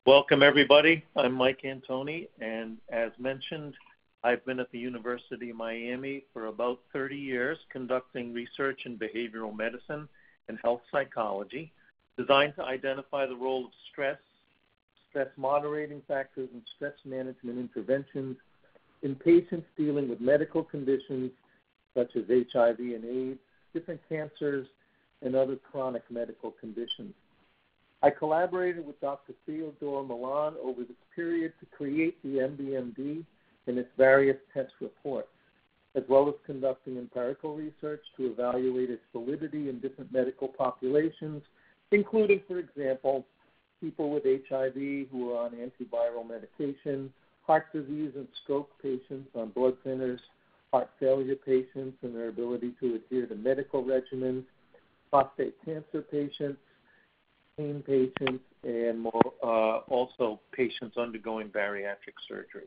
Welcome, everybody. I'm Mike Antoni, and as mentioned, I've been at the University of Miami for about 30 years conducting research in behavioral medicine and health psychology designed to identify the role of stress moderating factors, and stress management interventions in patients dealing with medical conditions such as HIV and AIDS, different cancers, and other chronic medical conditions. I collaborated with Dr. Theodore Millon over this period to create the MBMD and its various test reports, as well as conducting empirical research to evaluate its validity in different medical populations, including, for example, people with HIV who are on antiviral medication, heart disease and stroke patients on blood thinners, heart failure patients and their ability to adhere to medical regimens, prostate cancer patients, pain patients, and also patients undergoing bariatric surgery.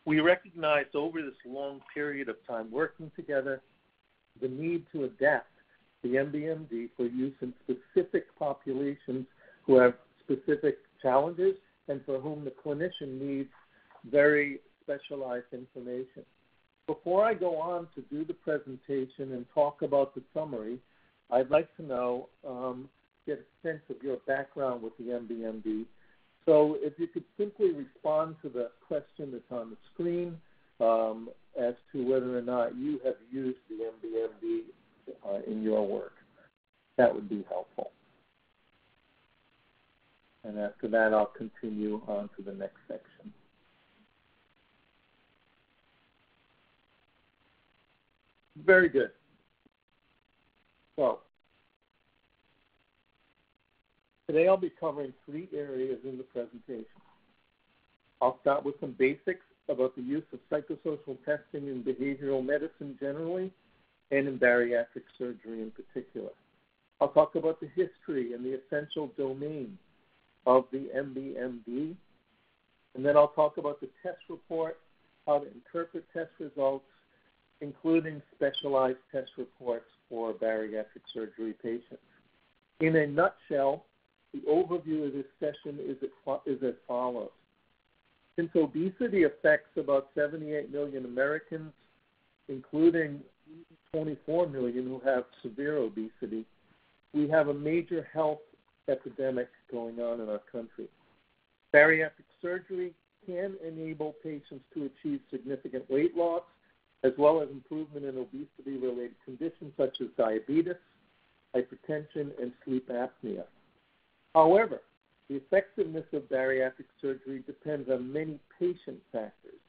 We recognized over this long period of time working together the need to adapt the MBMD for use in specific populations who have specific challenges and for whom the clinician needs very specialized information. Before I go on to do the presentation and talk about the summary, I'd like to know, get a sense of your background with the MBMD. So if you could simply respond to the question that's on the screen as to whether or not you have used the MBMD in your work, that would be helpful. And after that, I'll continue on to the next section. Very good. So today I'll be covering three areas in the presentation. I'll start with some basics about the use of psychosocial testing in behavioral medicine generally and in bariatric surgery in particular. I'll talk about the history and the essential domain of the MBMD, and then I'll talk about the test report, how to interpret test results, including specialized test reports for bariatric surgery patients. In a nutshell, the overview of this session is as follows. Since obesity affects about 78 million Americans, including 24 million who have severe obesity, we have a major health epidemic going on in our country. Bariatric surgery can enable patients to achieve significant weight loss, as well as improvement in obesity-related conditions such as diabetes, hypertension, and sleep apnea. However, the effectiveness of bariatric surgery depends on many patient factors,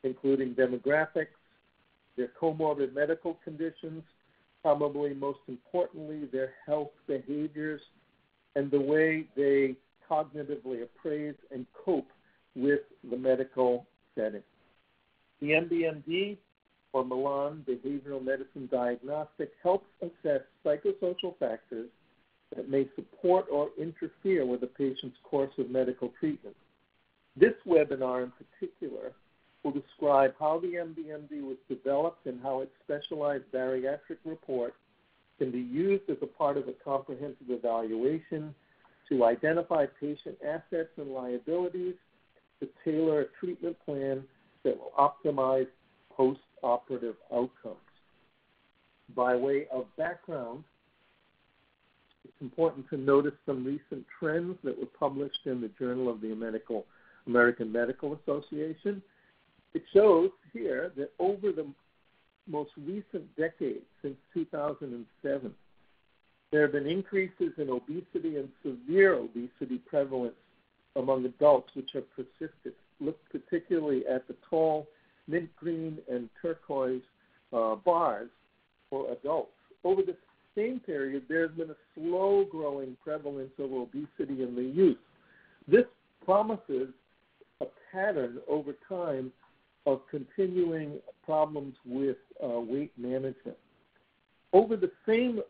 including demographics, their comorbid medical conditions, probably most importantly, their health behaviors, and the way they cognitively appraise and cope with the medical setting. The MBMD, or Millon Behavioral Medicine Diagnostic, helps assess psychosocial factors that may support or interfere with a patient's course of medical treatment. This webinar in particular will describe how the MBMD was developed and how its specialized bariatric report can be used as a part of a comprehensive evaluation to identify patient assets and liabilities, to tailor a treatment plan that will optimize post-operative outcomes. By way of background, it's important to notice some recent trends that were published in the Journal of the American Medical Association. It shows here that over the most recent decade, since 2007, there have been increases in obesity and severe obesity prevalence among adults, which have persisted. Look particularly at the tall mint green and turquoise bars for adults. Over the same period, there has been a slow-growing prevalence of obesity in the youth. This promises a pattern over time of continuing problems with weight management. Over the same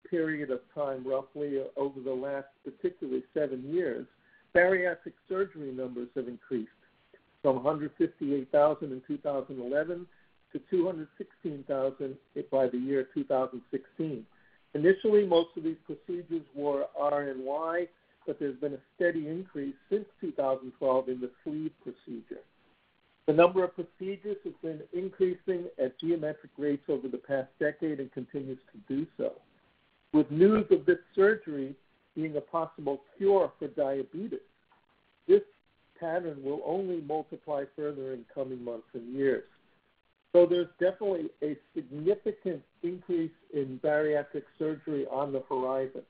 period of time, roughly over the last particularly 7 years, bariatric surgery numbers have increased from 158,000 in 2011 to 216,000 by the year 2016. Initially, most of these procedures were R&Y, but there's been a steady increase since 2012 in the sleeve procedure. The number of procedures has been increasing at geometric rates over the past decade and continues to do so. With news of this surgery being a possible cure for diabetes, this pattern will only multiply further in coming months and years. So there's definitely a significant increase in bariatric surgery on the horizon.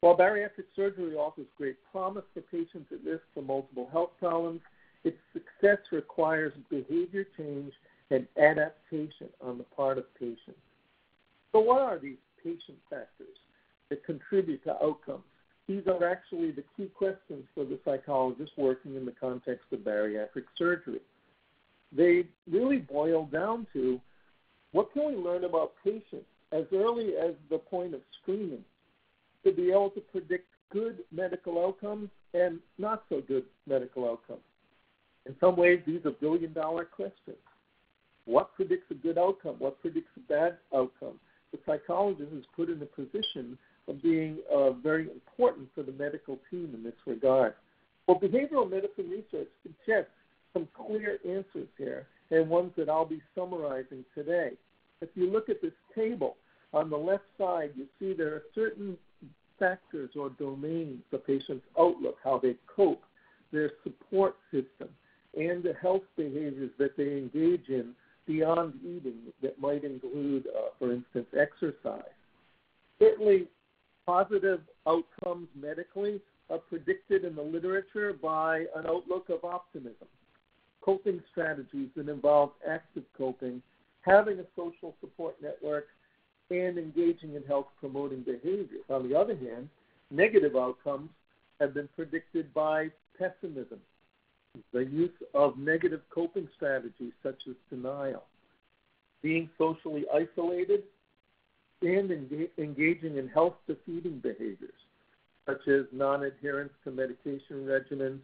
While bariatric surgery offers great promise for patients at risk for multiple health problems, its success requires behavior change and adaptation on the part of patients. So what are these patient factors that contribute to outcomes? These are actually the key questions for the psychologist working in the context of bariatric surgery. They really boil down to what can we learn about patients as early as the point of screening to be able to predict good medical outcomes and not so good medical outcomes. In some ways, these are billion-dollar questions. What predicts a good outcome? What predicts a bad outcome? The psychologist is put in a position of being very important for the medical team in this regard. Well, behavioral medicine research suggests some clear answers here, and ones that I'll be summarizing today. If you look at this table, on the left side, you see there are certain factors or domains, the patient's outlook, how they cope, their support system, and the health behaviors that they engage in beyond eating that might include, for instance, exercise. Certainly, positive outcomes medically are predicted in the literature by an outlook of optimism. Coping strategies that involve active coping, having a social support network, and engaging in health-promoting behaviors. On the other hand, negative outcomes have been predicted by pessimism, the use of negative coping strategies such as denial, being socially isolated, and engaging in health-defeating behaviors such as non-adherence to medication regimens,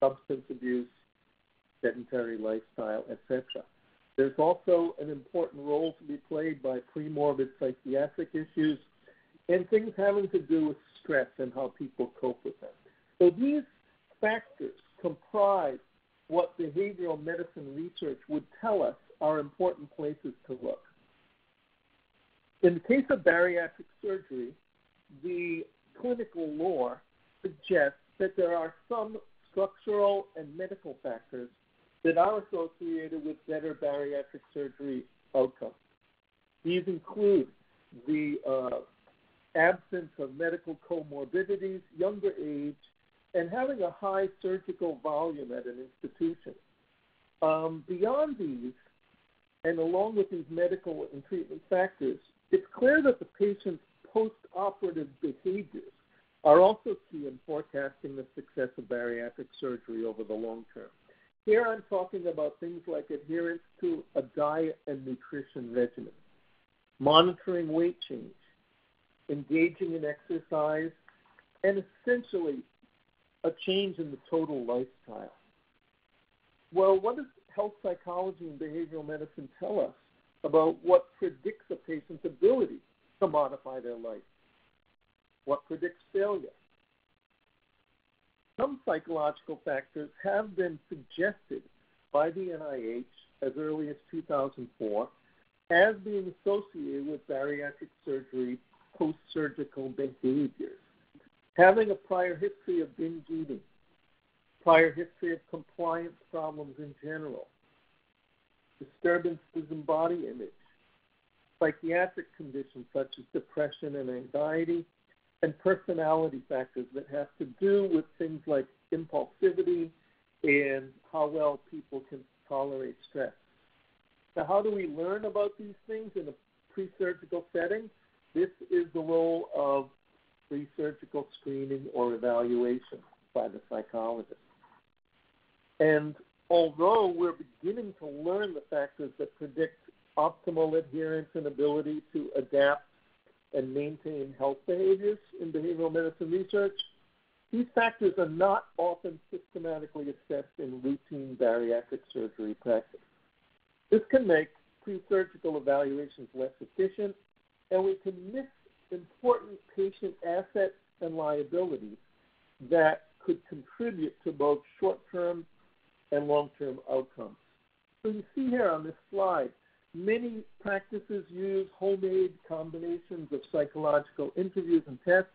substance abuse, sedentary lifestyle, etc. There's also an important role to be played by pre-morbid psychiatric issues and things having to do with stress and how people cope with them. So these factors comprise what behavioral medicine research would tell us are important places to look. In the case of bariatric surgery, the clinical lore suggests that there are some structural and medical factors that are associated with better bariatric surgery outcomes. These include the absence of medical comorbidities, younger age, and having a high surgical volume at an institution. Beyond these, and along with these medical and treatment factors, it's clear that the patient's post-operative behaviors are also key in forecasting the success of bariatric surgery over the long term. Here I'm talking about things like adherence to a diet and nutrition regimen, monitoring weight change, engaging in exercise, and essentially a change in the total lifestyle. Well, what does health psychology and behavioral medicine tell us about what predicts a patient's ability to modify their life? What predicts failure? Some psychological factors have been suggested by the NIH as early as 2004 as being associated with bariatric surgery post-surgical behaviors. Having a prior history of binge eating, prior history of compliance problems in general, disturbances in body image, psychiatric conditions such as depression and anxiety, and personality factors that have to do with things like impulsivity and how well people can tolerate stress. Now, how do we learn about these things in a pre-surgical setting? This is the role of pre-surgical screening or evaluation by the psychologist. And although we're beginning to learn the factors that predict optimal adherence and ability to adapt and maintain health behaviors in behavioral medicine research, these factors are not often systematically assessed in routine bariatric surgery practice. This can make pre-surgical evaluations less efficient, and we can miss important patient assets and liabilities that could contribute to both short-term and long-term outcomes. So you see here on this slide, many practices use homemade combinations of psychological interviews and tests.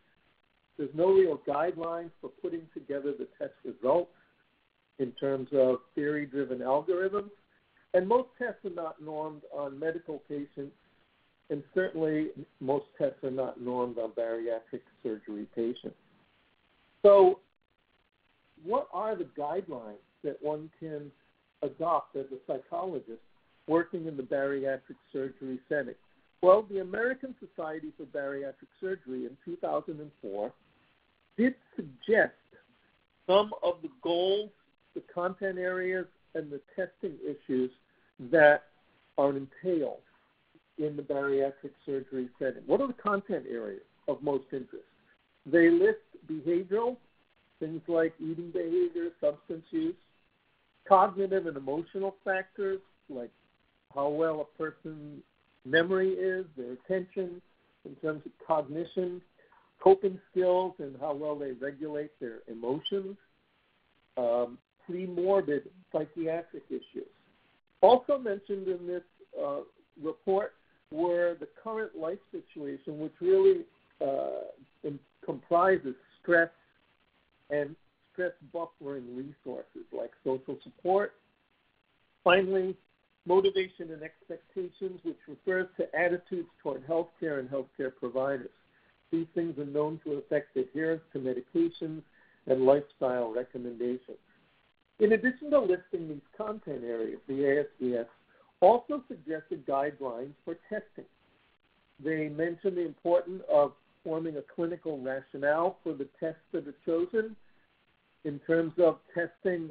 There's no real guidelines for putting together the test results in terms of theory-driven algorithms. And most tests are not normed on medical patients, and certainly most tests are not normed on bariatric surgery patients. So what are the guidelines that one can adopt as a psychologist working in the bariatric surgery setting? Well, the American Society for Bariatric Surgery in 2004 did suggest some of the goals, the content areas, and the testing issues that are entailed in the bariatric surgery setting. What are the content areas of most interest? They list behavioral, things like eating behavior, substance use, cognitive and emotional factors, like how well a person's memory is, their attention in terms of cognition, coping skills and how well they regulate their emotions, pre-morbid psychiatric issues. Also mentioned in this report were the current life situation, which really comprises stress and stress buffering resources like social support. Finally, motivation and expectations, which refers to attitudes toward healthcare and healthcare providers. These things are known to affect adherence to medications and lifestyle recommendations. In addition to listing these content areas, the ASBS also suggested guidelines for testing. They mentioned the importance of forming a clinical rationale for the tests that are chosen in terms of testing,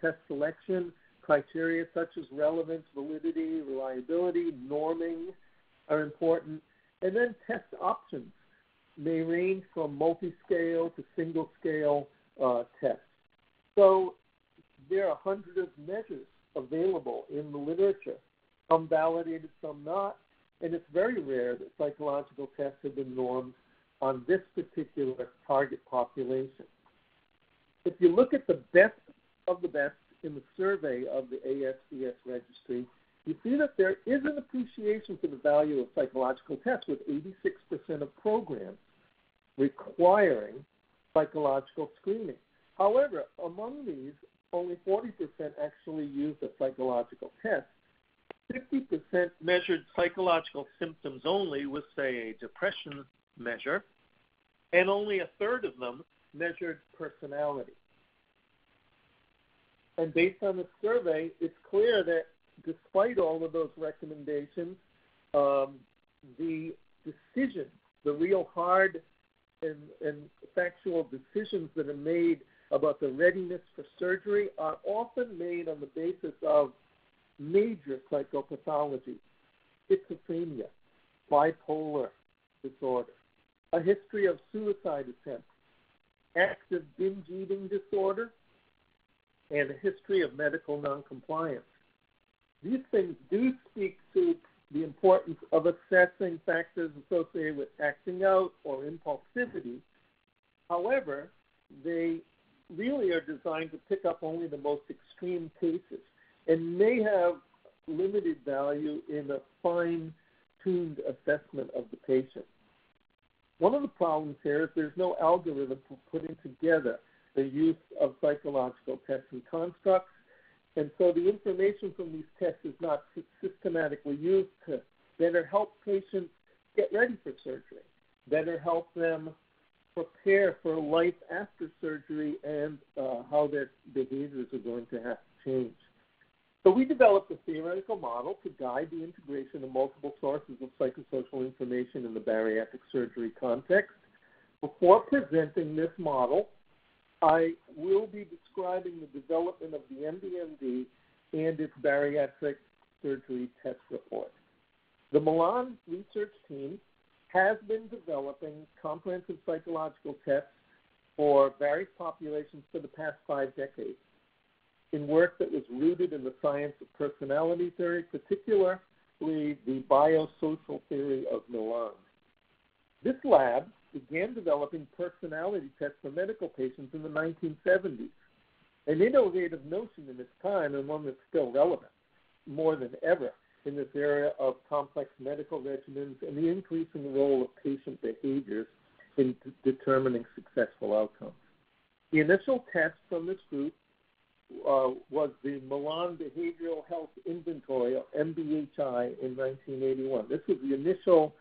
test selection, criteria such as relevance, validity, reliability, norming are important, and then test options may range from multi-scale to single-scale tests. So there are hundreds of measures available in the literature, some validated, some not, and it's very rare that psychological tests have been normed on this particular target population. If you look at the best of the best in the survey of the ASBS registry, you see that there is an appreciation for the value of psychological tests, with 86% of programs requiring psychological screening. However, among these, only 40% actually used a psychological test. 50% measured psychological symptoms only with, say, a depression measure, and only a third of them measured personality. And based on the survey, it's clear that despite all of those recommendations, the decisions, the real hard and factual decisions that are made about the readiness for surgery are often made on the basis of major psychopathology, schizophrenia, bipolar disorder, a history of suicide attempts, active binge eating disorder, and a history of medical noncompliance. These things do speak to the importance of assessing factors associated with acting out or impulsivity. However, they really are designed to pick up only the most extreme cases and may have limited value in a fine-tuned assessment of the patient. One of the problems here is there's no algorithm for putting together the use of psychological tests and constructs, and so the information from these tests is not systematically used to better help patients get ready for surgery, better help them prepare for life after surgery and how their behaviors are going to have to change. So we developed a theoretical model to guide the integration of multiple sources of psychosocial information in the bariatric surgery context. Before presenting this model, I will be describing the development of the MBMD and its bariatric surgery test report. The Millon research team has been developing comprehensive psychological tests for various populations for the past 5 decades in work that was rooted in the science of personality theory, particularly the biosocial theory of Millon. This lab began developing personality tests for medical patients in the 1970s, an innovative notion in its time and one that's still relevant more than ever in this area of complex medical regimens and the increasing role of patient behaviors in determining successful outcomes. The initial test from this group was the Millon Behavioral Health Inventory, or MBHI, in 1981. This was the initial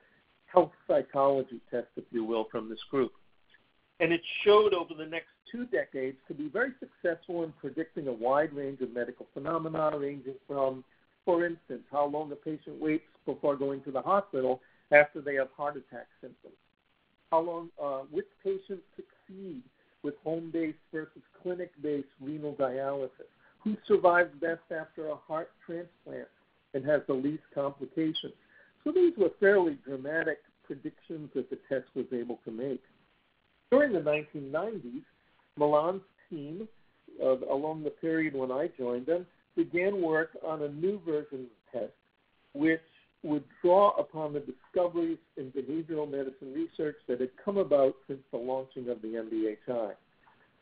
health psychology test, if you will, from this group. And it showed over the next 2 decades to be very successful in predicting a wide range of medical phenomena, ranging from, for instance, how long a patient waits before going to the hospital after they have heart attack symptoms, how long, which patients succeed with home-based versus clinic-based renal dialysis, who survives best after a heart transplant and has the least complications. So these were fairly dramatic predictions that the test was able to make. During the 1990s, Millon's team, along the period when I joined them, began work on a new version of the test, which would draw upon the discoveries in behavioral medicine research that had come about since the launching of the MBHI.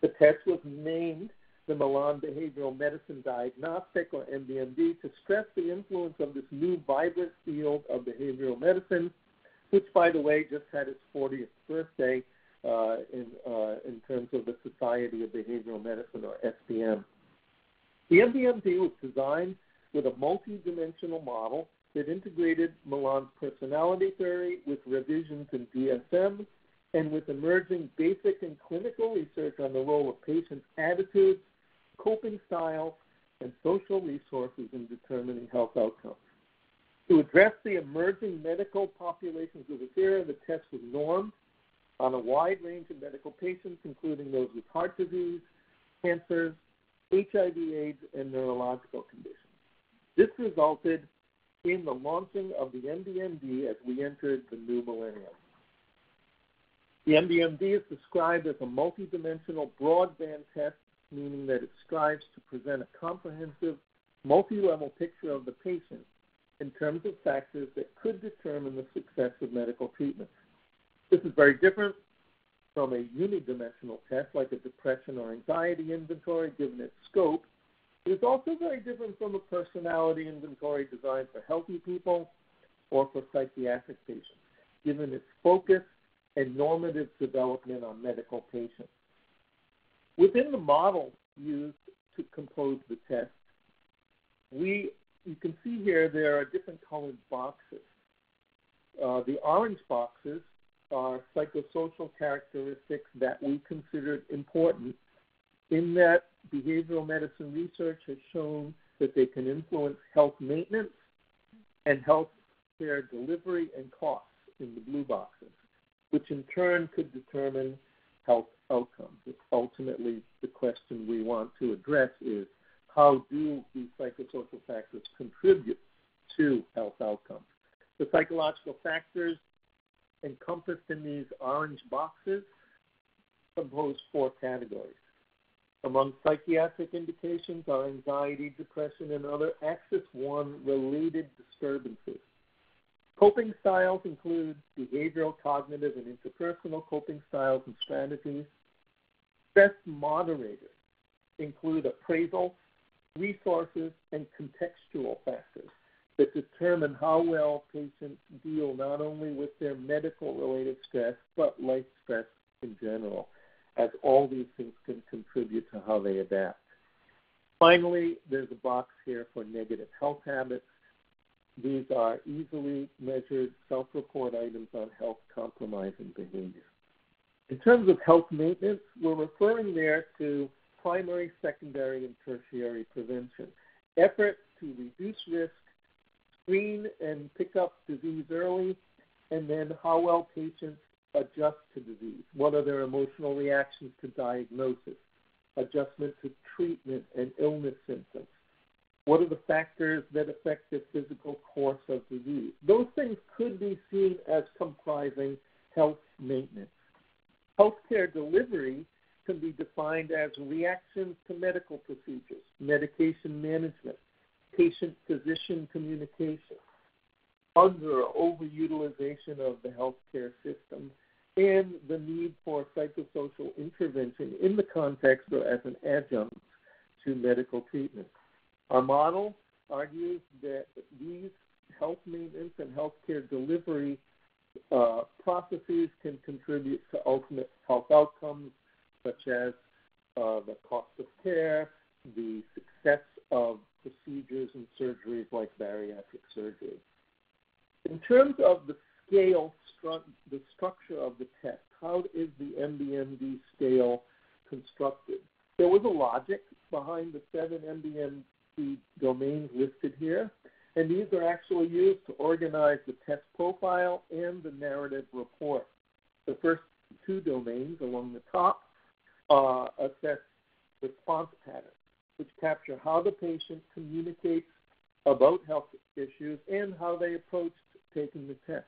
The test was named the Millon Behavioral Medicine Diagnostic, or MBMD, to stress the influence of this new vibrant field of behavioral medicine, which, by the way, just had its 40th birthday in terms of the Society of Behavioral Medicine, or SBM. The MBMD was designed with a multidimensional model that integrated Millon's personality theory with revisions in DSM and with emerging basic and clinical research on the role of patients' attitudes, coping styles, and social resources in determining health outcomes. To address the emerging medical populations of this era, the test was normed on a wide range of medical patients, including those with heart disease, cancers, HIV/AIDS, and neurological conditions. This resulted in the launching of the MBMD as we entered the new millennium. The MBMD is described as a multidimensional broadband test, meaning that it strives to present a comprehensive, multi-level picture of the patient in terms of factors that could determine the success of medical treatments. This is very different from a unidimensional test like a depression or anxiety inventory, given its scope. It is also very different from a personality inventory designed for healthy people or for psychiatric patients, given its focus and normative development on medical patients. Within the model used to compose the test, you can see here there are different colored boxes. The orange boxes are psychosocial characteristics that we considered important, in that behavioral medicine research has shown that they can influence health maintenance and health care delivery and costs in the blue boxes, which in turn could determine health outcomes. Ultimately, the question we want to address is, how do these psychosocial factors contribute to health outcomes? The psychological factors encompassed in these orange boxes compose 4 categories. Among psychiatric indications are anxiety, depression, and other Axis 1 related disturbances. Coping styles include behavioral, cognitive, and interpersonal coping styles and strategies. Stress moderators include appraisals, resources, and contextual factors that determine how well patients deal not only with their medical-related stress, but life stress in general, as all these things can contribute to how they adapt. Finally, there's a box here for negative health habits. These are easily measured self-report items on health-compromising behavior. In terms of health maintenance, we're referring there to primary, secondary, and tertiary prevention. Efforts to reduce risk, screen and pick up disease early, and then how well patients adjust to disease. What are their emotional reactions to diagnosis, adjustment to treatment and illness symptoms? What are the factors that affect the physical course of disease? Those things could be seen as comprising health maintenance. Healthcare delivery can be defined as reactions to medical procedures, medication management, patient-physician communication, under- or overutilization of the healthcare system, and the need for psychosocial intervention in the context or as an adjunct to medical treatment. Our model argues that these health maintenance and healthcare delivery processes can contribute to ultimate health outcomes such as the cost of care, the success of procedures and surgeries like bariatric surgery. In terms of the scale, the structure of the test, how is the MBMD scale constructed? There was a logic behind the 7 MBMD domains listed here, and these are actually used to organize the test profile and the narrative report. The first 2 domains along the top assess response patterns, which capture how the patient communicates about health issues and how they approach taking the test.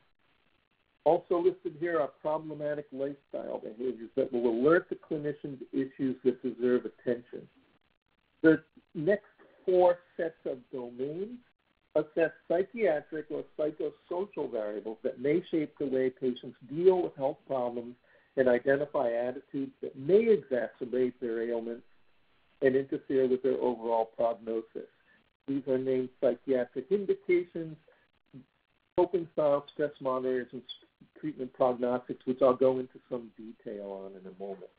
Also listed here are problematic lifestyle behaviors that will alert the clinician to issues that deserve attention. The next 4 sets of domains assess psychiatric or psychosocial variables that may shape the way patients deal with health problems and identify attitudes that may exacerbate their ailments and interfere with their overall prognosis. These are named psychiatric indications, coping styles, stress moderators, and treatment prognostics, which I'll go into some detail on in a moment.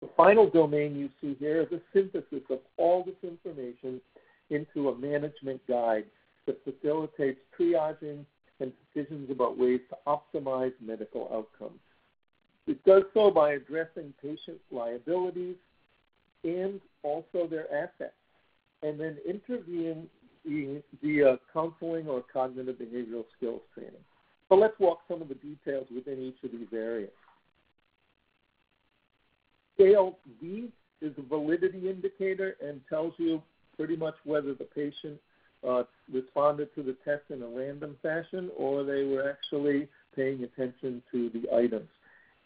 The final domain you see here is a synthesis of all this information into a management guide that facilitates triaging and decisions about ways to optimize medical outcomes. It does so by addressing patient liabilities and also their assets, and then intervening via counseling or cognitive behavioral skills training. So let's walk some of the details within each of these areas. Scale V is a validity indicator and tells you pretty much whether the patient responded to the test in a random fashion or they were actually paying attention to the items.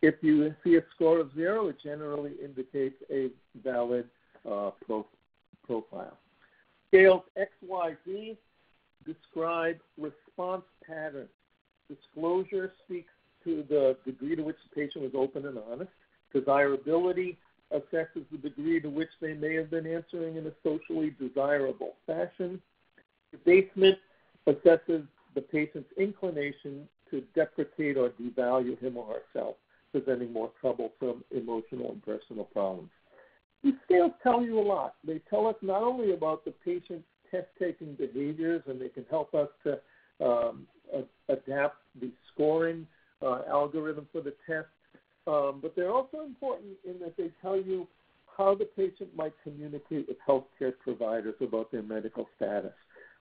If you see a score of 0, it generally indicates a valid profile. Scales X, Y, Z describe response patterns. Disclosure speaks to the degree to which the patient was open and honest. Desirability assesses the degree to which they may have been answering in a socially desirable fashion. Debasement assesses the patient's inclination to deprecate or devalue him or herself, presenting more troublesome emotional and personal problems. These scales tell you a lot. They tell us not only about the patient's test-taking behaviors, and they can help us to adapt the scoring algorithm for the test, but they're also important in that they tell you how the patient might communicate with healthcare providers about their medical status.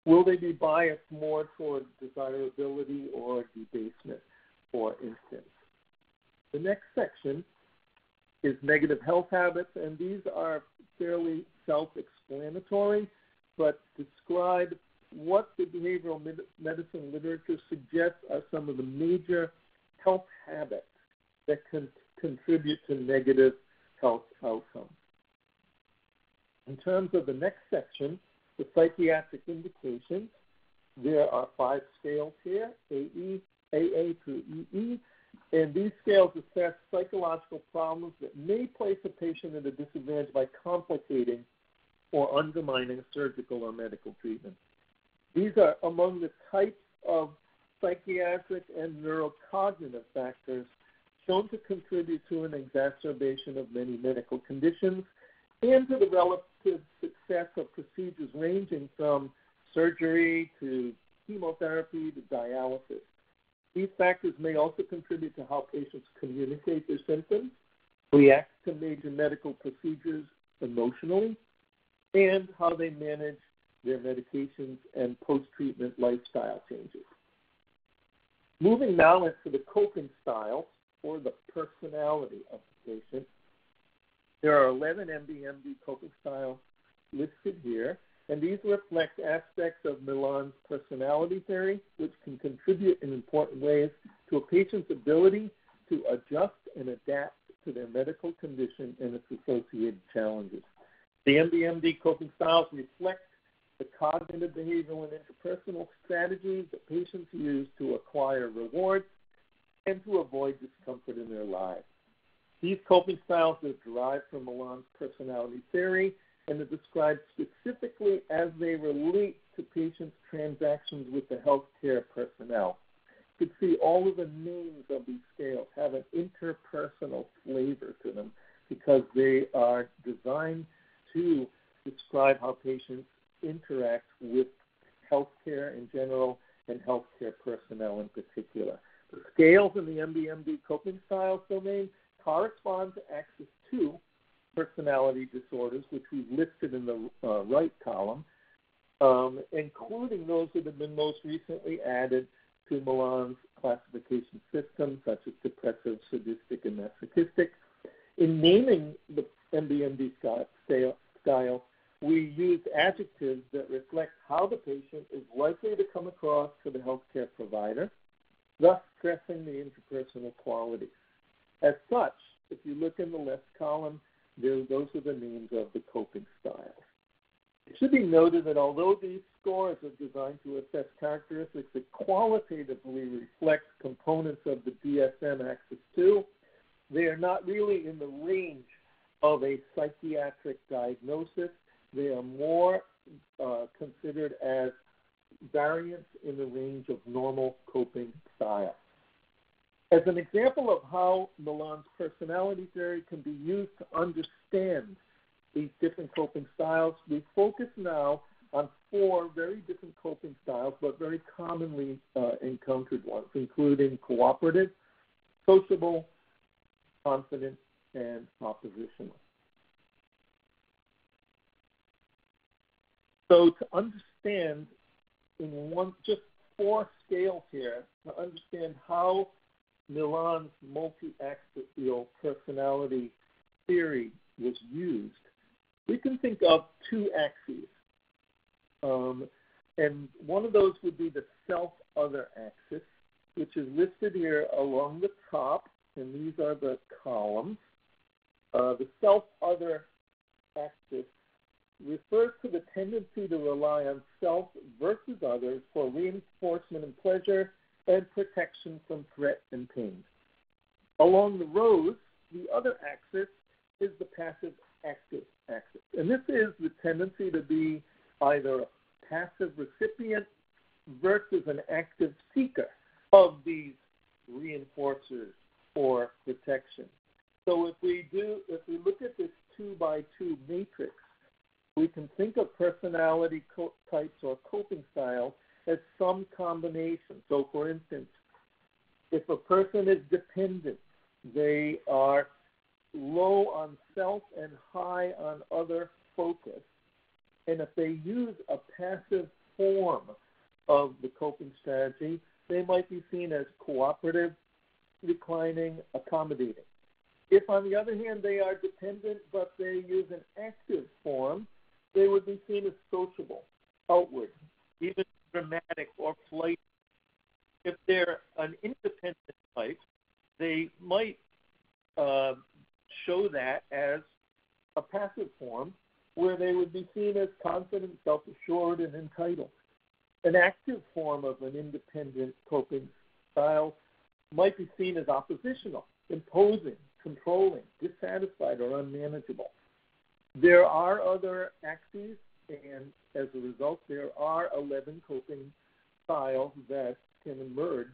Will they be biased more toward desirability or debasement, for instance? The next section is negative health habits, and these are fairly self-explanatory, but describe what the behavioral medicine literature suggests are some of the major health habits that can contribute to negative health outcomes. In terms of the next section, the psychiatric indications, there are 5 scales here, AE, AA through EE, and these scales assess psychological problems that may place a patient at a disadvantage by complicating or undermining a surgical or medical treatment. These are among the types of psychiatric and neurocognitive factors shown to contribute to an exacerbation of many medical conditions and to the relative success of procedures ranging from surgery to chemotherapy to dialysis. These factors may also contribute to how patients communicate their symptoms, react to major medical procedures emotionally, and how they manage their medications and post-treatment lifestyle changes. Moving now into the coping styles or the personality of the patient, there are 11 MBMD coping styles listed here, and these reflect aspects of Millon's personality theory, which can contribute in important ways to a patient's ability to adjust and adapt to their medical condition and its associated challenges. The MBMD coping styles reflect the cognitive, behavioral, and interpersonal strategies that patients use to acquire rewards, and to avoid discomfort in their lives. These coping styles are derived from Millon's personality theory and are described specifically as they relate to patients' transactions with the healthcare personnel. You can see all of the names of these scales have an interpersonal flavor to them because they are designed to describe how patients interact with healthcare in general and healthcare personnel in particular. The scales in the MBMD coping styles domain correspond to axis 2 personality disorders, which we've listed in the right column, including those that have been most recently added to Millon's classification system, such as depressive, sadistic, and masochistic. In naming the MBMD style, we use adjectives that reflect how the patient is likely to come across to the healthcare provider, thus stressing the interpersonal qualities. As such, if you look in the left column, those are the names of the coping styles. It should be noted that although these scores are designed to assess characteristics that qualitatively reflect components of the DSM axis 2, they are not really in the range of a psychiatric diagnosis. They are more considered as variants in the range of normal coping styles. As an example of how Millon's personality theory can be used to understand these different coping styles, we focus now on 4 very different coping styles, but very commonly encountered ones, including cooperative, sociable, confident, and oppositional. So to understand just 4 scales here, to understand how Millon's multi-axial personality theory was used, we can think of 2 axes. And one of those would be the self-other axis, which is listed here along the top, and these are the columns. The self-other axis refers to the tendency to rely on self versus others for reinforcement and pleasure and protection from threat and pain. Along the rows, the other axis is the passive-active axis. And this is the tendency to be either a passive recipient versus an active seeker of these reinforcers or protection. So if we look at this 2-by-2 matrix, we can think of personality types or coping styles as some combination. So, for instance, if a person is dependent, they are low on self and high on other focus. And if they use a passive form of the coping strategy, they might be seen as cooperative, declining, accommodating. If, on the other hand, they are dependent but they use an active form, they would be seen as sociable, outward, even dramatic or flighty. If they're an independent type, they might show that as a passive form where they would be seen as confident, self-assured, and entitled. An active form of an independent coping style might be seen as oppositional, imposing, controlling, dissatisfied, or unmanageable. There are other axes, and as a result, there are 11 coping styles that can emerge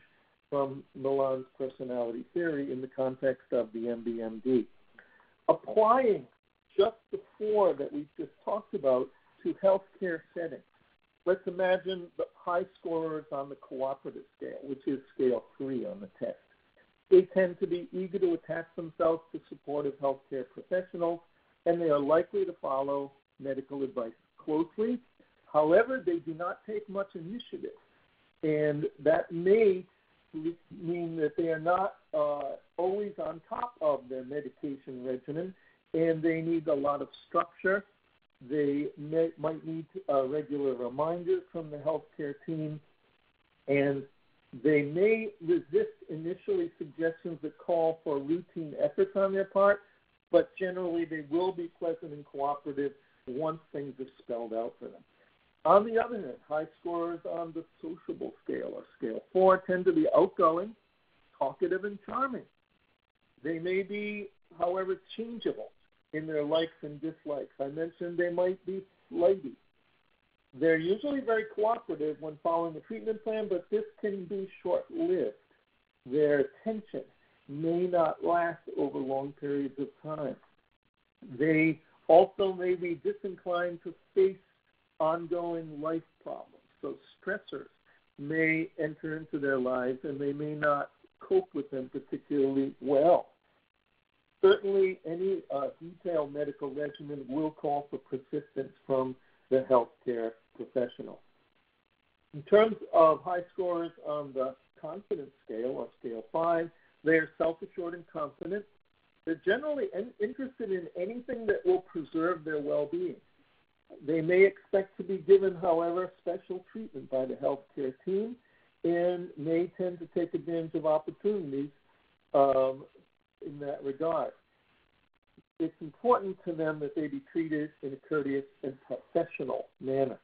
from Millon's personality theory in the context of the MBMD. Applying just the 4 that we just talked about to healthcare settings, let's imagine the high scorers on the cooperative scale, which is scale 3 on the test. They tend to be eager to attach themselves to supportive healthcare professionals, and they are likely to follow medical advice closely. However, they do not take much initiative, and that may mean that they are not always on top of their medication regimen, and they need a lot of structure. They might need regular reminders from the healthcare team, and they may resist initially suggestions that call for routine efforts on their part, but generally they will be pleasant and cooperative once things are spelled out for them. On the other hand, high scorers on the sociable scale, or scale 4, tend to be outgoing, talkative and charming. They may be, however, changeable in their likes and dislikes. I mentioned they might be flighty. They're usually very cooperative when following the treatment plan, but this can be short-lived. Their attention may not last over long periods of time. They also may be disinclined to face ongoing life problems. So stressors may enter into their lives and they may not cope with them particularly well. Certainly, any detailed medical regimen will call for persistence from the healthcare professional. In terms of high scores on the confidence scale, or scale 5, they are self-assured and confident. They're generally interested in anything that will preserve their well-being. They may expect to be given, however, special treatment by the healthcare team and may tend to take advantage of opportunities in that regard. It's important to them that they be treated in a courteous and professional manner.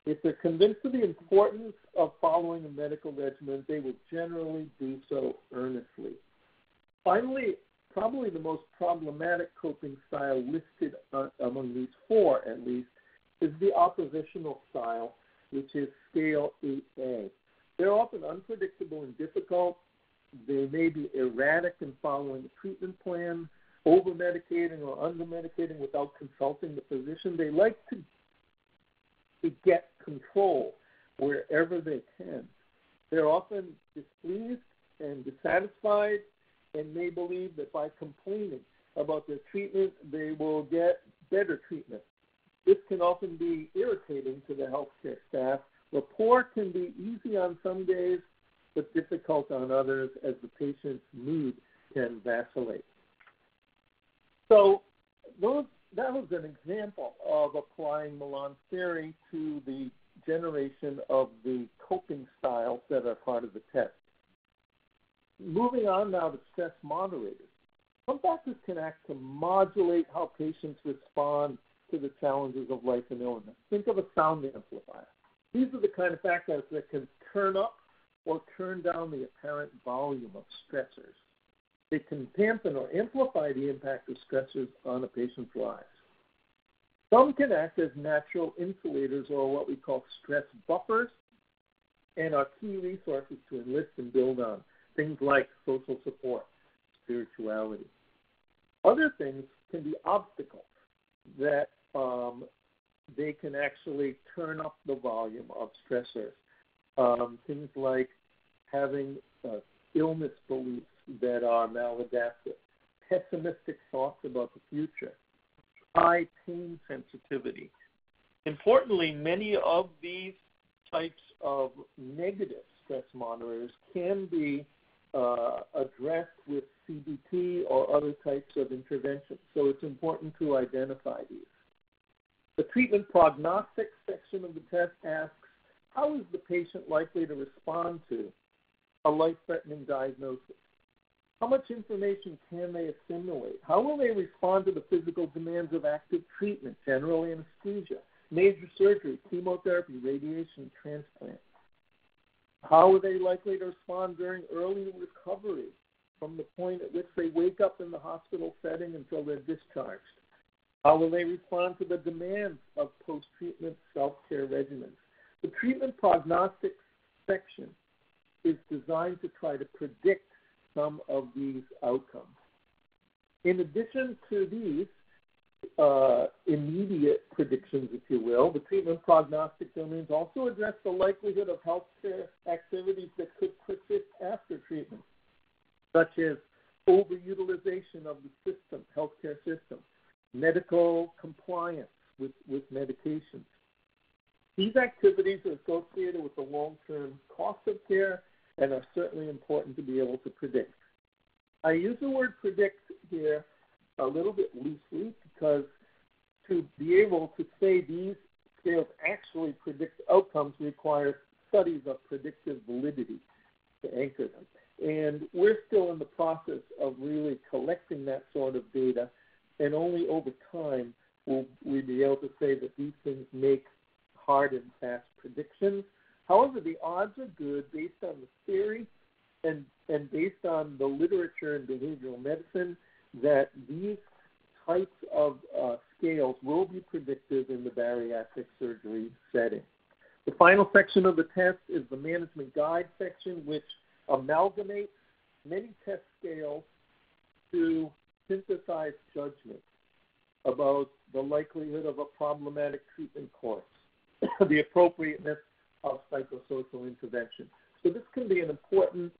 If they're convinced of the importance of following a medical regimen, they will generally do so earnestly. Finally, probably the most problematic coping style listed among these 4, at least, is the oppositional style, which is scale 8A. They're often unpredictable and difficult. They may be erratic in following the treatment plan, over-medicating or under-medicating without consulting the physician. They like to get control wherever they can. They're often displeased and dissatisfied and may believe that by complaining about their treatment, they will get better treatment. This can often be irritating to the healthcare staff. Rapport can be easy on some days, but difficult on others as the patient's mood can vacillate. So that was an example of applying Millon's theory to the generation of the coping styles that are part of the test. Moving on now to stress moderators. Some factors can act to modulate how patients respond to the challenges of life and illness. Think of a sound amplifier. These are the kind of factors that can turn up or turn down the apparent volume of stressors. They can dampen or amplify the impact of stressors on a patient's lives. Some can act as natural insulators, or what we call stress buffers, and are key resources to enlist and build on, things like social support, spirituality. Other things can be obstacles that they can actually turn up the volume of stressors. Things like having illness beliefs that are maladaptive, pessimistic thoughts about the future, high pain sensitivity. Importantly, many of these types of negative stress moderators can be addressed with CBT or other types of interventions. So it's important to identify these. The treatment prognostics section of the test asks, how is the patient likely to respond to a life-threatening diagnosis? How much information can they assimilate? How will they respond to the physical demands of active treatment, general anesthesia, major surgery, chemotherapy, radiation, transplant? How are they likely to respond during early recovery from the point at which they wake up in the hospital setting until they're discharged? How will they respond to the demands of post-treatment self-care regimens? The treatment prognostics section is designed to try to predict some of these outcomes. In addition to these immediate predictions, if you will, the treatment prognostic domains also address the likelihood of healthcare activities that could persist after treatment, such as overutilization of the system, healthcare system, medical compliance with medications. These activities are associated with the long-term cost of care and are certainly important to be able to predict. I use the word predict here a little bit loosely because to be able to say these scales actually predict outcomes requires studies of predictive validity to anchor them. And we're still in the process of really collecting that sort of data, and only over time will we be able to say that these things make hard and fast predictions. However, the odds are good based on the theory and based on the literature in behavioral medicine, that these types of scales will be predictive in the bariatric surgery setting. The final section of the test is the management guide section, which amalgamates many test scales to synthesize judgment about the likelihood of a problematic treatment course, the appropriateness of psychosocial intervention. So this can be an important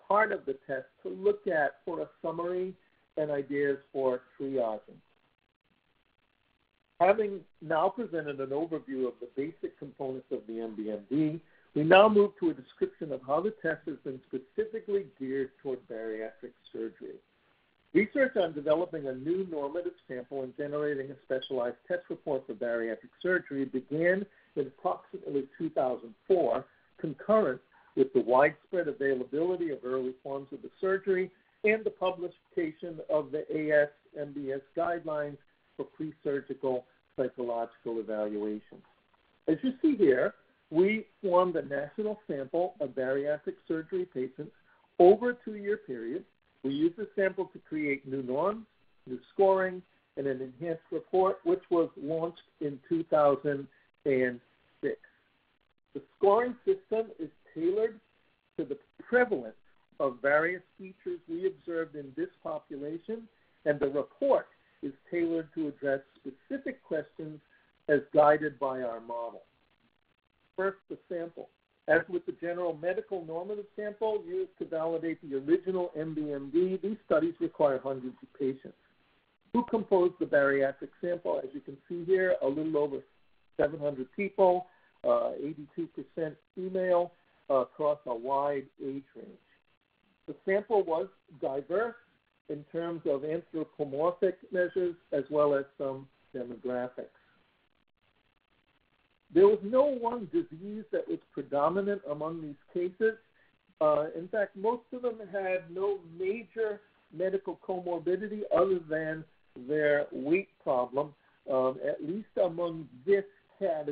part of the test to look at for a summary and ideas for triaging. Having now presented an overview of the basic components of the MBMD, we now move to a description of how the test has been specifically geared toward bariatric surgery. Research on developing a new normative sample and generating a specialized test report for bariatric surgery began in approximately 2004, concurrent with the widespread availability of early forms of the surgery and the publication of the ASBS guidelines for pre-surgical psychological evaluations. As you see here, we formed a national sample of bariatric surgery patients over a 2-year period. We used the sample to create new norms, new scoring, and an enhanced report, which was launched in 2006. The scoring system is tailored to the prevalence of various features we observed in this population, and the report is tailored to address specific questions as guided by our model. First, the sample. As with the general medical normative sample used to validate the original MBMD, these studies require hundreds of patients. Who composed the bariatric sample? As you can see here, a little over 700 people, 82% female, across a wide age range. The sample was diverse in terms of anthropomorphic measures as well as some demographics. There was no one disease that was predominant among these cases. In fact, most of them had no major medical comorbidity other than their weight problem, at least among this set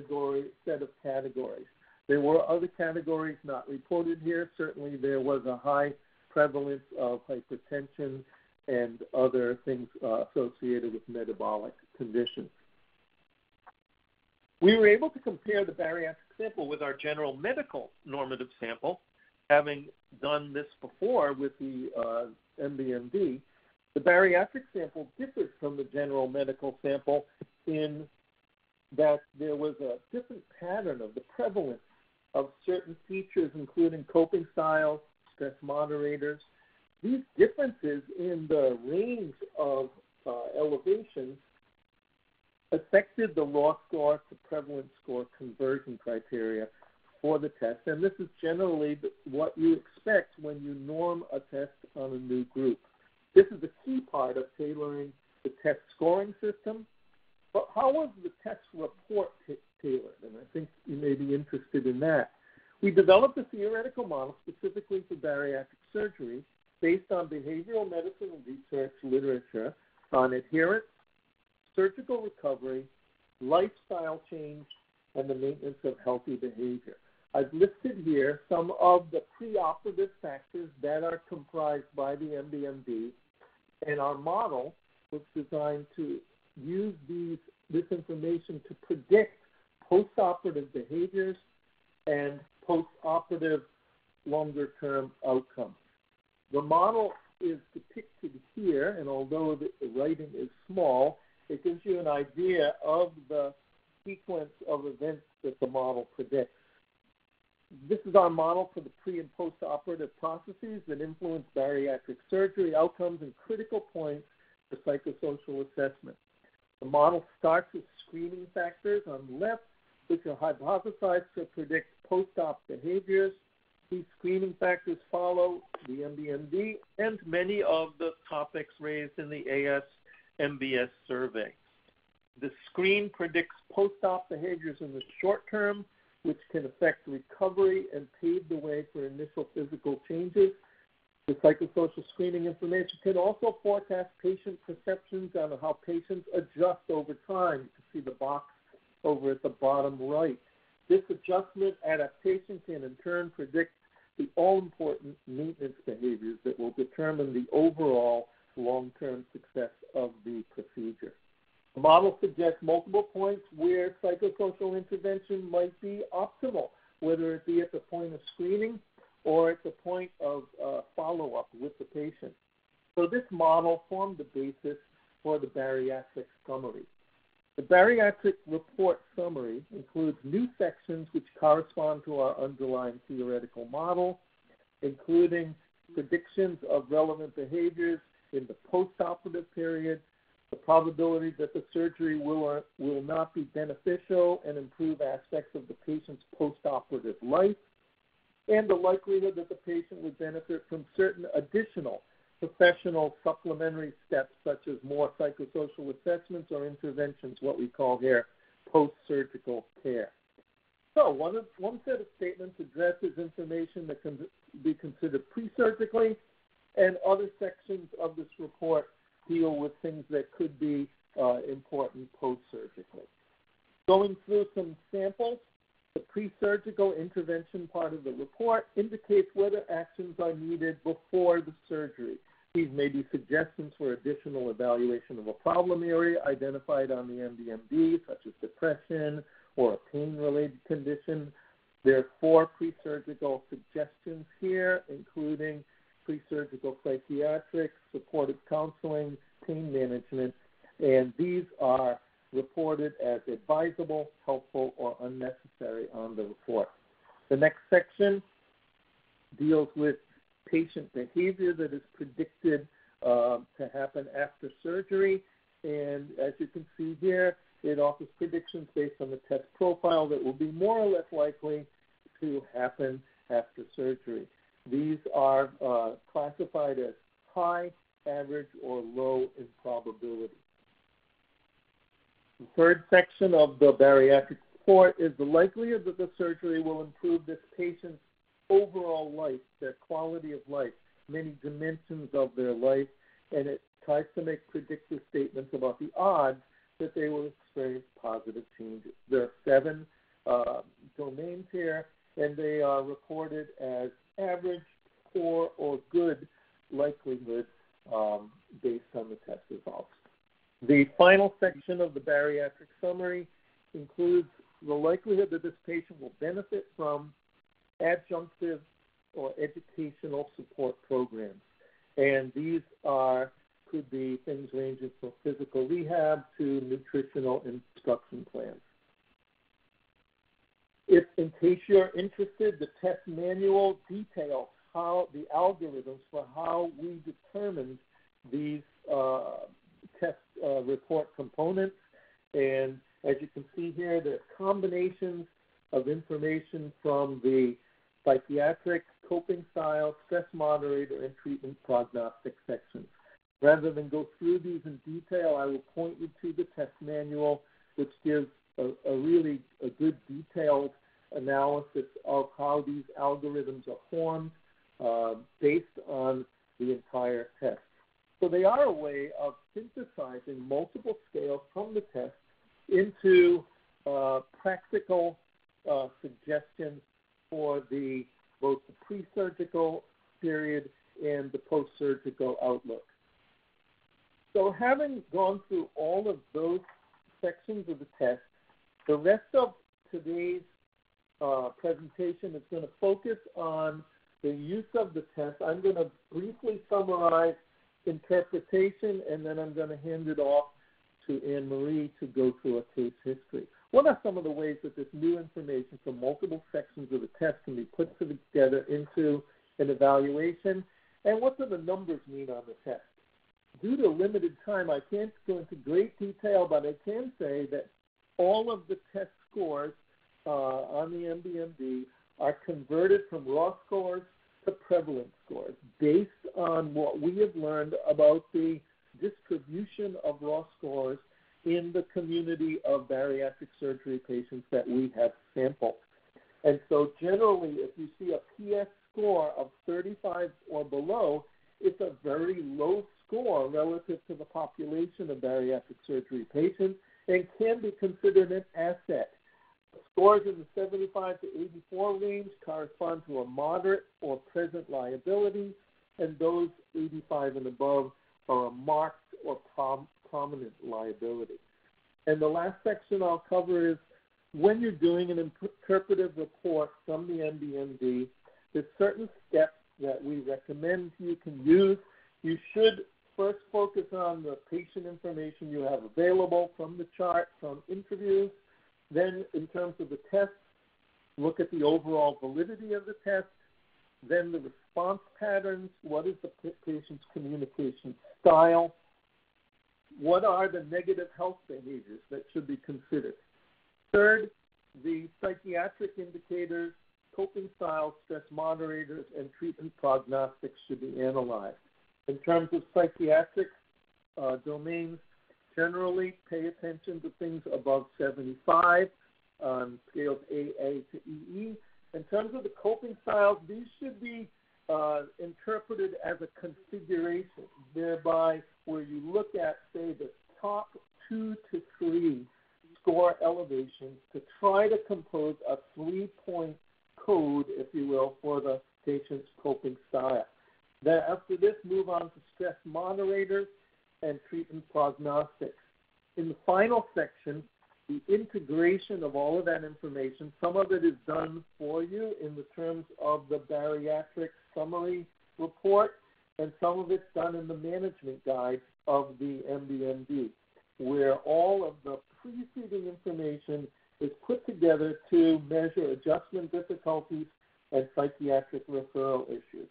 of categories. There were other categories not reported here. Certainly there was a high prevalence of hypertension and other things associated with metabolic conditions. We were able to compare the bariatric sample with our general medical normative sample, having done this before with the MBMD. The bariatric sample differs from the general medical sample in that there was a different pattern of the prevalence of certain features, including coping styles, stress moderators. These differences in the range of elevations affected the raw score to prevalence score conversion criteria for the test, and this is generally what you expect when you norm a test on a new group. This is a key part of tailoring the test scoring system. But how was the test report tailored? And I think you may be interested in that. We developed a theoretical model specifically for bariatric surgery based on behavioral medicine and research literature on adherence, surgical recovery, lifestyle change, and the maintenance of healthy behavior. I've listed here some of the preoperative factors that are comprised by the MBMD, and our model was designed to use this information to predict postoperative behaviors and postoperative longer-term outcomes. The model is depicted here, and although the writing is small, it gives you an idea of the sequence of events that the model predicts. This is our model for the pre- and post-operative processes that influence bariatric surgery outcomes and critical points for psychosocial assessment. The model starts with screening factors on the left, which are hypothesized to predict post-op behaviors. These screening factors follow the MBMD and many of the topics raised in the ASBS survey. The screen predicts post-op behaviors in the short term, which can affect recovery and pave the way for initial physical changes. The psychosocial screening information can also forecast patient perceptions on how patients adjust over time. You can see the box over at the bottom right. This adjustment adaptation can in turn predict the all-important maintenance behaviors that will determine the overall long-term success of the procedure. The model suggests multiple points where psychosocial intervention might be optimal, whether it be at the point of screening or at the point of follow-up with the patient. So this model formed the basis for the Bariatric Summary. The Bariatric Report Summary includes new sections which correspond to our underlying theoretical model, including predictions of relevant behaviors in the post-operative period, the probability that the surgery will not be beneficial and improve aspects of the patient's post-operative life, and the likelihood that the patient would benefit from certain additional professional supplementary steps such as more psychosocial assessments or interventions, what we call here post-surgical care. So one set of statements addresses information that can be considered pre-surgically, and other sections of this report deal with things that could be important post-surgically. Going through some samples, the pre-surgical intervention part of the report indicates whether actions are needed before the surgery. These may be suggestions for additional evaluation of a problem area identified on the MBMD, such as depression or a pain-related condition. There are 4 pre-surgical suggestions here, including pre-surgical psychiatric, supportive counseling, pain management, and these are reported as advisable, helpful, or unnecessary on the report. The next section deals with patient behavior that is predicted to happen after surgery, and as you can see here, it offers predictions based on the test profile that will be more or less likely to happen after surgery. These are classified as high, average, or low in probability. The third section of the bariatric report is the likelihood that the surgery will improve this patient's overall life, their quality of life, many dimensions of their life, and it tries to make predictive statements about the odds that they will experience positive changes. There are 7 domains here, and they are reported as average, poor, or good likelihood based on the test results. The final section of the bariatric summary includes the likelihood that this patient will benefit from adjunctive or educational support programs. And these could be things ranging from physical rehab to nutritional instruction plans. If, in case you're interested, the test manual details how the algorithms for how we determine these test report components. And as you can see here, there are combinations of information from the psychiatric, coping style, stress moderator, and treatment prognostic sections. Rather than go through these in detail, I will point you to the test manual, which gives a really good detailed analysis of how these algorithms are formed based on the entire test. So they are a way of synthesizing multiple scales from the test into practical suggestions for both the pre-surgical period and the post-surgical outlook. So having gone through all of those sections of the test, the rest of today's presentation is going to focus on the use of the test. I'm going to briefly summarize interpretation, and then I'm going to hand it off to Anne-Marie to go through a case history. What are some of the ways that this new information from multiple sections of the test can be put together into an evaluation, and what do the numbers mean on the test? Due to limited time, I can't go into great detail, but I can say that all of the test scores on the MBMD are converted from raw scores to prevalence scores based on what we have learned about the distribution of raw scores in the community of bariatric surgery patients that we have sampled. And so generally, if you see a PS score of 35 or below, it's a very low score relative to the population of bariatric surgery patients and can be considered an asset Scores in the 75 to 84 range correspond to a moderate or present liability, and those 85 and above are a marked or prominent liability. And the last section I'll cover is when you're doing an interpretive report from the MBMD, there's certain steps that we recommend you can use. You should first focus on the patient information you have available from the chart, from interviews. Then, in terms of the test, look at the overall validity of the test. Then the response patterns. What is the patient's communication style? What are the negative health behaviors that should be considered? Third, the psychiatric indicators, coping styles, stress moderators, and treatment prognostics should be analyzed. In terms of psychiatric domains, generally pay attention to things above 75 on scales AA to EE. In terms of the coping styles, these should be interpreted as a configuration, thereby where you look at, say, the top 2 to 3 score elevations to try to compose a 3-point code, if you will, for the patient's coping style. Then after this, move on to stress moderators and treatment prognostics. In the final section, the integration of all of that information, some of it is done for you in the terms of the Bariatric Summary report, and some of it's done in the management guide of the MBMD, where all of the preceding information is put together to measure adjustment difficulties and psychiatric referral issues.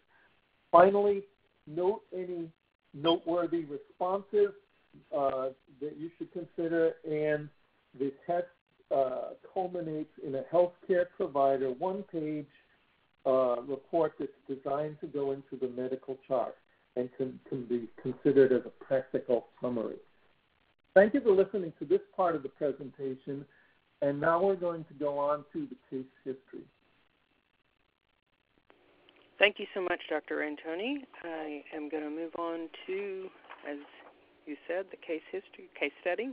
Finally, note any noteworthy responses that you should consider, and the test culminates in a healthcare provider one-page report that's designed to go into the medical chart and can be considered as a practical summary. Thank you for listening to this part of the presentation, and now we're going to go on to the case history. Thank you so much, Dr. Antoni. I am going to move on to, as you said, the case history, case study.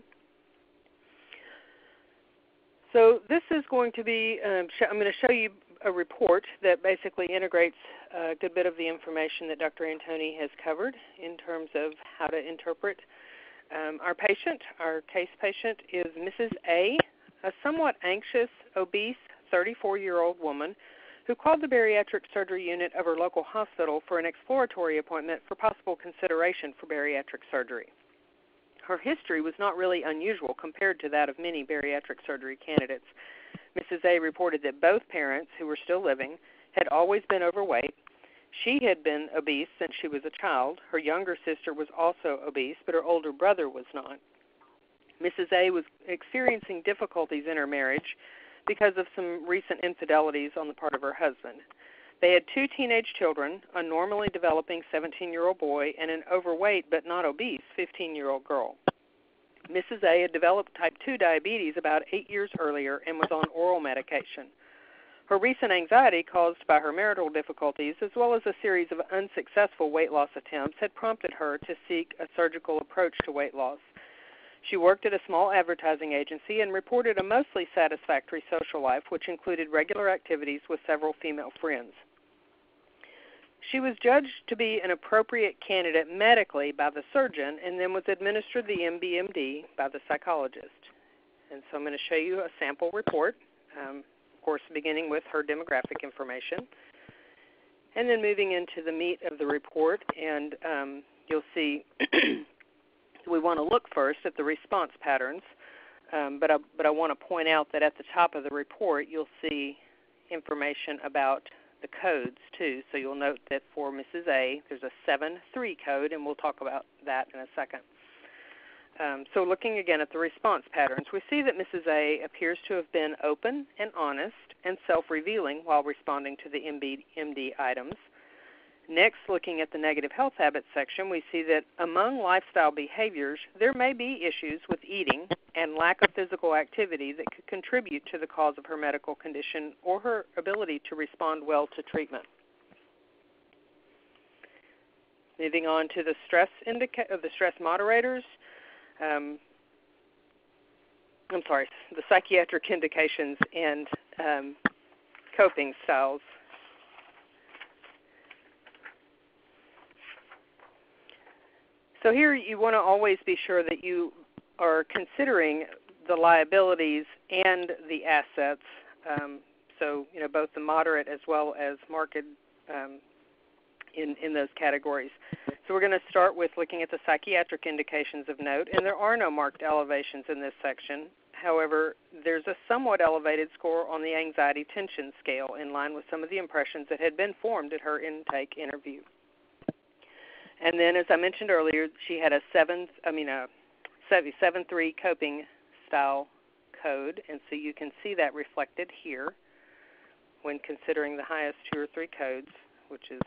So this is going to be, I'm going to show you a report that basically integrates a good bit of the information that Dr. Antoni has covered in terms of how to interpret. Our case patient is Mrs. A, a somewhat anxious, obese, 34-year-old woman who called the bariatric surgery unit of her local hospital for an exploratory appointment for possible consideration for bariatric surgery. Her history was not really unusual compared to that of many bariatric surgery candidates. Mrs. A reported that both parents, who were still living, had always been overweight. She had been obese since she was a child. Her younger sister was also obese, but her older brother was not. Mrs. A was experiencing difficulties in her marriage because of some recent infidelities on the part of her husband. They had 2 teenage children, a normally developing 17-year-old boy and an overweight but not obese 15-year-old girl. Mrs. A had developed type 2 diabetes about 8 years earlier and was on oral medication. Her recent anxiety caused by her marital difficulties, as well as a series of unsuccessful weight loss attempts, had prompted her to seek a surgical approach to weight loss. She worked at a small advertising agency and reported a mostly satisfactory social life, which included regular activities with several female friends. She was judged to be an appropriate candidate medically by the surgeon and then was administered the MBMD by the psychologist. And so I'm going to show you a sample report, of course, beginning with her demographic information, and then moving into the meat of the report. And you'll see we want to look first at the response patterns, but I want to point out that at the top of the report you'll see information about the codes too. So you'll note that for Mrs. A, there's a 7-3 code, and we'll talk about that in a second. So looking again at the response patterns, we see that Mrs. A appears to have been open and honest and self-revealing while responding to the MD items. Next, looking at the negative health habits section, we see that among lifestyle behaviors, there may be issues with eating and lack of physical activity that could contribute to the cause of her medical condition or her ability to respond well to treatment. Moving on to the stress moderators. the psychiatric indications and coping styles. So here you want to always be sure that you are considering the liabilities and the assets, so both the moderate as well as marked in those categories. So we're going to start with looking at the psychiatric indications of note, and there are no marked elevations in this section. However, there's a somewhat elevated score on the anxiety tension scale in line with some of the impressions that had been formed at her intake interview. And then, as I mentioned earlier, she had a 7-3 coping style code, and so you can see that reflected here when considering the highest 2 or 3 codes, which is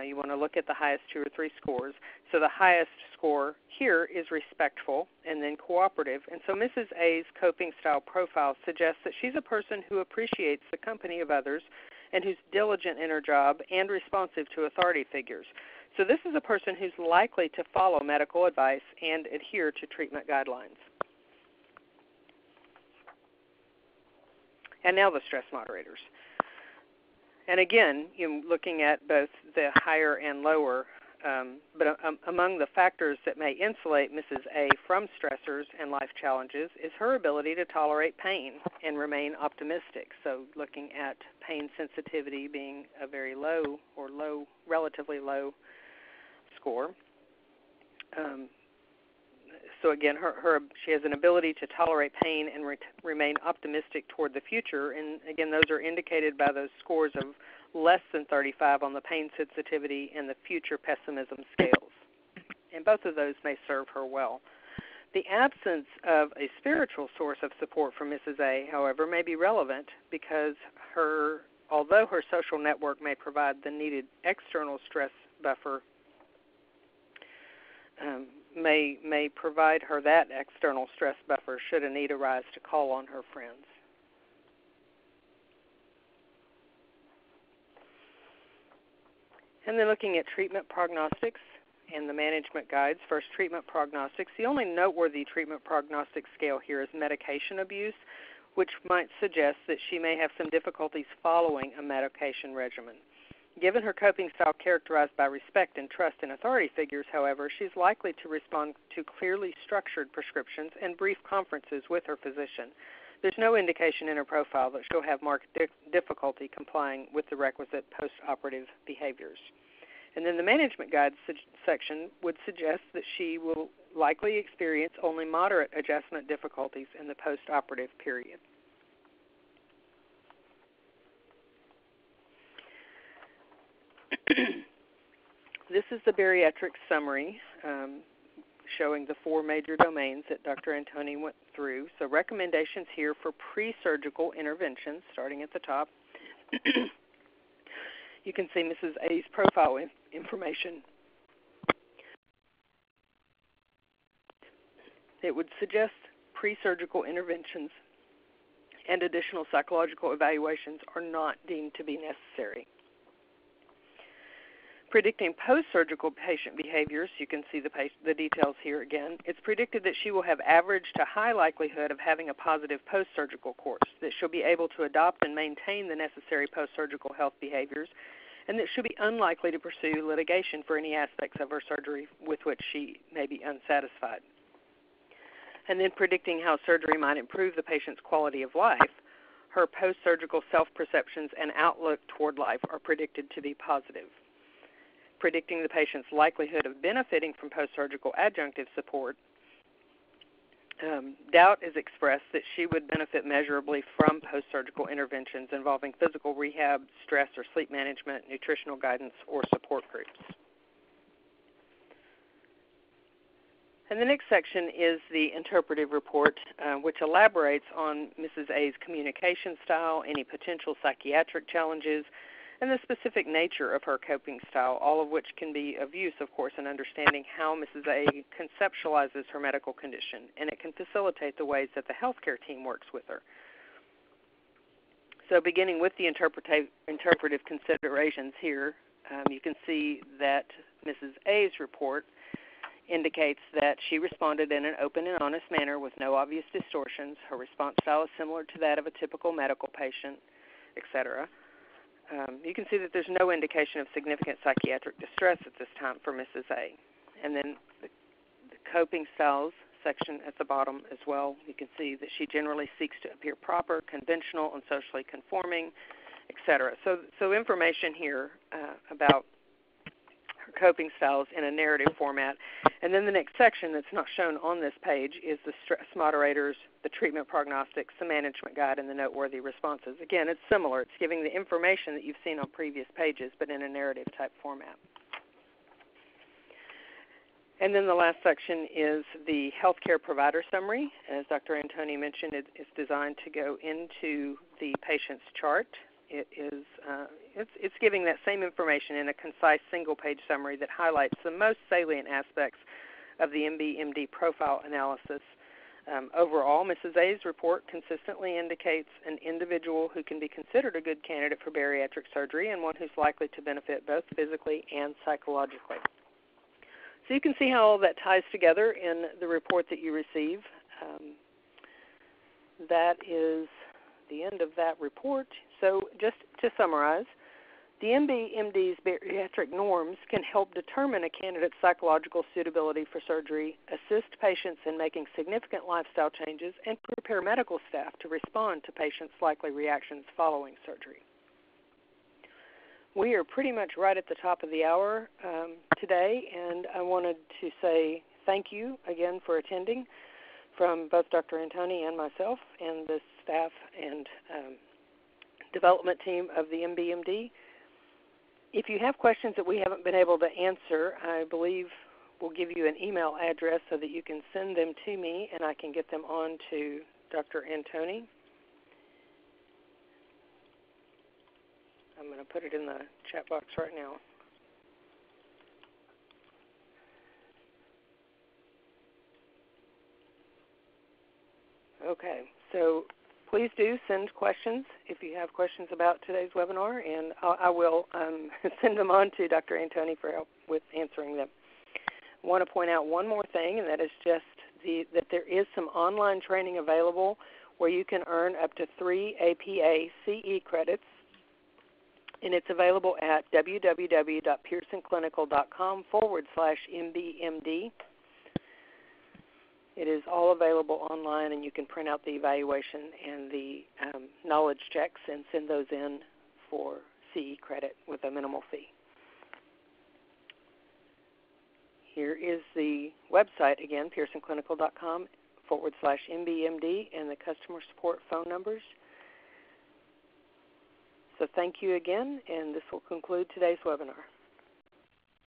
you want to look at the highest 2 or 3 scores. So the highest score here is respectful and then cooperative. And so Mrs. A's coping style profile suggests that she's a person who appreciates the company of others and who's diligent in her job and responsive to authority figures. So this is a person who's likely to follow medical advice and adhere to treatment guidelines. And now the stress moderators. And again, looking at both the higher and lower, but among the factors that may insulate Mrs. A from stressors and life challenges is her ability to tolerate pain and remain optimistic. So looking at pain sensitivity being a very low or relatively low score. So again, she has an ability to tolerate pain and remain optimistic toward the future. And again, those are indicated by those scores of less than 35 on the pain sensitivity and the future pessimism scales. And both of those may serve her well. The absence of a spiritual source of support for Mrs. A, however, may be relevant because although her social network may provide the needed external stress buffer, may provide her that external stress buffer should a need arise to call on her friends. And then looking at treatment prognostics and the management guides. First, treatment prognostics. The only noteworthy treatment prognostic scale here is medication abuse, which might suggest that she may have some difficulties following a medication regimen. Given her coping style characterized by respect and trust in authority figures, however, she's likely to respond to clearly structured prescriptions and brief conferences with her physician. There's no indication in her profile that she'll have marked difficulty complying with the requisite post-operative behaviors. And then the management guides section would suggest that she will likely experience only moderate adjustment difficulties in the post-operative period. This is the Bariatric Summary showing the 4 major domains that Dr. Antoni went through. So recommendations here for pre-surgical interventions, starting at the top. You can see Mrs. A's profile information. It would suggest pre-surgical interventions and additional psychological evaluations are not deemed to be necessary. Predicting post-surgical patient behaviors, you can see the details here again. It's predicted that she will have average to high likelihood of having a positive post-surgical course, that she'll be able to adopt and maintain the necessary post-surgical health behaviors, and that she'll be unlikely to pursue litigation for any aspects of her surgery with which she may be unsatisfied. And then predicting how surgery might improve the patient's quality of life, her post-surgical self-perceptions and outlook toward life are predicted to be positive. Predicting the patient's likelihood of benefiting from post-surgical adjunctive support, doubt is expressed that she would benefit measurably from post-surgical interventions involving physical rehab, stress or sleep management, nutritional guidance, or support groups. And the next section is the Interpretive Report, which elaborates on Mrs. A's communication style, any potential psychiatric challenges, and the specific nature of her coping style, all of which can be of use, of course, in understanding how Mrs. A conceptualizes her medical condition, and it can facilitate the ways that the healthcare team works with her. So beginning with the interpretive considerations here, you can see that Mrs. A's report indicates that she responded in an open and honest manner with no obvious distortions. Her response style is similar to that of a typical medical patient, etc. You can see that there's no indication of significant psychiatric distress at this time for Mrs. A. And then the coping styles section at the bottom as well. You can see that she generally seeks to appear proper, conventional, and socially conforming, etc. So information here about her coping styles in a narrative format. And then the next section that's not shown on this page is the stress moderators, the treatment prognostics, the management guide, and the noteworthy responses. Again, it's similar. It's giving the information that you've seen on previous pages, but in a narrative type format. And then the last section is the healthcare provider summary. As Dr. Antoni mentioned, it's designed to go into the patient's chart. It's giving that same information in a concise single-page summary that highlights the most salient aspects of the MBMD profile analysis. Overall, Mrs. A's report consistently indicates an individual who can be considered a good candidate for bariatric surgery and one who's likely to benefit both physically and psychologically. So you can see how all that ties together in the report that you receive. That is the end of that report. So just to summarize, the MBMD's bariatric norms can help determine a candidate's psychological suitability for surgery, assist patients in making significant lifestyle changes, and prepare medical staff to respond to patients' likely reactions following surgery. We are pretty much right at the top of the hour today, and I wanted to say thank you again for attending from both Dr. Antoni and myself and the staff and development team of the MBMD. If you have questions that we haven't been able to answer, I believe we'll give you an email address so that you can send them to me and I can get them on to Dr. Antoni. I'm going to put it in the chat box right now. Okay, so please do send questions if you have questions about today's webinar, and I will send them on to Dr. Antoni for help with answering them. I want to point out one more thing, and that is just that there is some online training available where you can earn up to 3 APA CE credits, and it's available at www.pearsonclinical.com/MBMD. It is all available online, and you can print out the evaluation and the knowledge checks and send those in for CE credit with a minimal fee. Here is the website again, pearsonclinical.com/MBMD, and the customer support phone numbers. So thank you again, and this will conclude today's webinar.